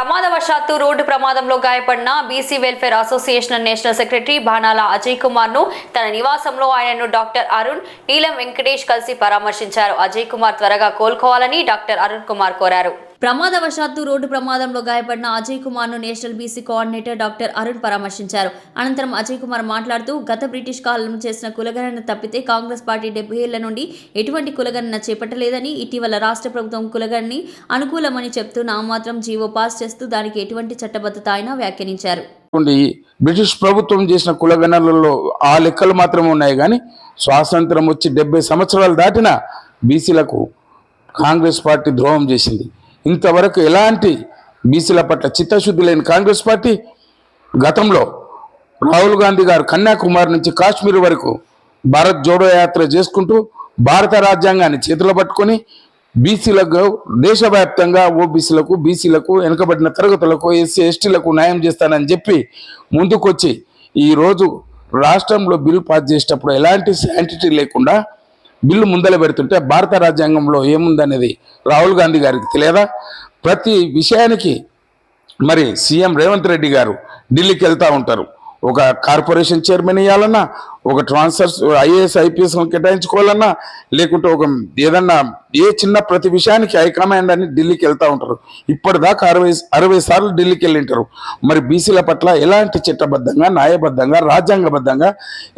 ప్రమాదవశాత్తు రోడ్డు ప్రమాదంలో గాయపడిన BC welfare association national secretary Banala Ajay Kumar ను తన నివాసంలో ఆయనను డాక్టర్ అరుణ్, నీలం వెంకటేష్ కలిసి పరామర్శించారు. అజయ్ కుమార్ త్వరగా కోలుకోవాలని డాక్టర్ అరుణ్ కుమార్ కోరారు. ప్రమాదవశాత్తు రోడ్డు ప్రమాదంలో గాయపడిన అజయ్ కుమార్ ను national BC coordinator doctor Arun పరామర్శించారు. అనంతరం అజయ్ కుమార్ మాట్లాడుతూ గత బ్రిటిష్ కాలం చేసిన కులగణన తప్పితే కాంగ్రెస్ పార్టీ 70 ఏళ్ల నుండి ఎటువంటి కులగణన చేపట్టలేదని, ఇటీవల రాష్ట్ర ప్రభుత్వం కులగణని అనుకూలమని చెప్తూ నామాత్రం జీవో పాస్ చేస్తూ దానికి ఎటువంటి చట్టబద్ధత అయినా వ్యాఖ్యానించారు. బ్రిటిష్ ప్రభుత్వం చేసిన కులగణనలలో ఆ లెక్కలు మాత్రమే ఉన్నాయి కానీ స్వాతంత్రం వచ్చి 70 సంవత్సరాలు దాటిన బీసీలకు కాంగ్రెస్ పార్టీ ద్రోహం చేసింది. ఇంతవరకు ఎలాంటి బీసీల పట్ల చిత్తశుద్ధి లేని కాంగ్రెస్ పార్టీ గతంలో రాహుల్ గాంధీ గారు కన్యాకుమారి నుంచి కాశ్మీర్ వరకు భారత్ జోడో యాత్ర చేసుకుంటూ భారత రాజ్యాంగాన్ని చేతిలో పట్టుకొని బీసీలకు దేశవ్యాప్తంగా ఓబీసీలకు, బీసీలకు, వెనుకబడిన తరగతులకు, ఎస్సీ ఎస్టీలకు న్యాయం చేస్తానని చెప్పి ముందుకొచ్చి ఈరోజు రాష్ట్రంలో బిల్లు పాస్ చేసేటప్పుడు ఎలాంటి శాంటిటీ లేకుండా బిల్లు ముందల పెడుతుంటే భారత రాజ్యాంగంలో ఏముందనేది రాహుల్ గాంధీ గారికి తెలియదా? ప్రతి విషయానికి మరి సీఎం రేవంత్ రెడ్డి గారు ఢిల్లీకి వెళ్తూ ఉంటారు. ఒక కార్పొరేషన్ చైర్మన్ ఇవ్వాలన్నా, ఒక ట్రాన్స్ఫర్స్ ఐఏఎస్ ఐపీఎస్లను కేటాయించుకోవాలన్నా, లేకుంటే ఒక ఏదన్నా చిన్న ప్రతి విషయానికి హైకమాండ్ అని ఢిల్లీకి వెళ్తూ ఉంటారు. ఇప్పటిదాకా 60 సార్లు ఢిల్లీకి వెళ్ళింటారు. మరి బీసీల పట్ల ఎలాంటి చట్టబద్ధంగా, న్యాయబద్ధంగా, రాజ్యాంగబద్ధంగా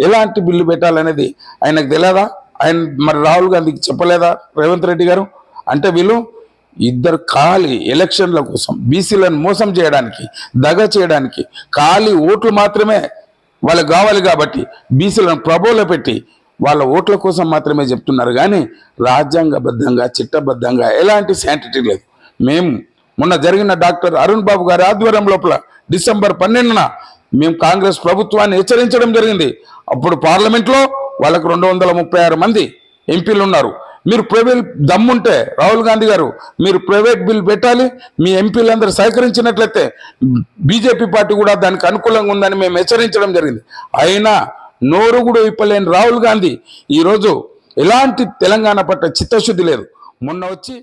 ఎలాంటి బిల్లు పెట్టాలనేది ఆయనకు తెలియదా? ఆయన మరి రాహుల్ గాంధీకి చెప్పలేదా రేవంత్ రెడ్డి గారు? అంటే వీళ్ళు ఇద్దరు ఖాళీ ఎలక్షన్ల కోసం బీసీలను మోసం చేయడానికి, దగ చేయడానికి, ఖాళీ ఓట్లు మాత్రమే వాళ్ళకి కావాలి కాబట్టి బీసీలను ప్రభోలో పెట్టి వాళ్ళ ఓట్ల కోసం మాత్రమే చెప్తున్నారు కానీ రాజ్యాంగబద్ధంగా, చట్టబద్ధంగా ఎలాంటి శాంటిటీ లేదు. మేము మొన్న జరిగిన డాక్టర్ అరుణ్ బాబు గారి ఆధ్వర్యం లోపల డిసెంబర్ 12న మేము కాంగ్రెస్ ప్రభుత్వాన్ని హెచ్చరించడం జరిగింది. అప్పుడు పార్లమెంట్లో వాళ్ళకు 236 మంది ఎంపీలు ఉన్నారు. మీరు ప్రైవేట్ దమ్ముంటే రాహుల్ గాంధీ గారు మీరు ప్రైవేట్ బిల్ పెట్టాలి, మీ ఎంపీలందరూ సహకరించినట్లయితే బీజేపీ పార్టీ కూడా దానికి అనుకూలంగా ఉందని మేము హెచ్చరించడం జరిగింది. అయినా నోరు కూడా ఇప్పలేని రాహుల్ గాంధీ ఈరోజు ఎలాంటి తెలంగాణ పట్ల చిత్తశుద్ధి లేదు. మొన్న వచ్చి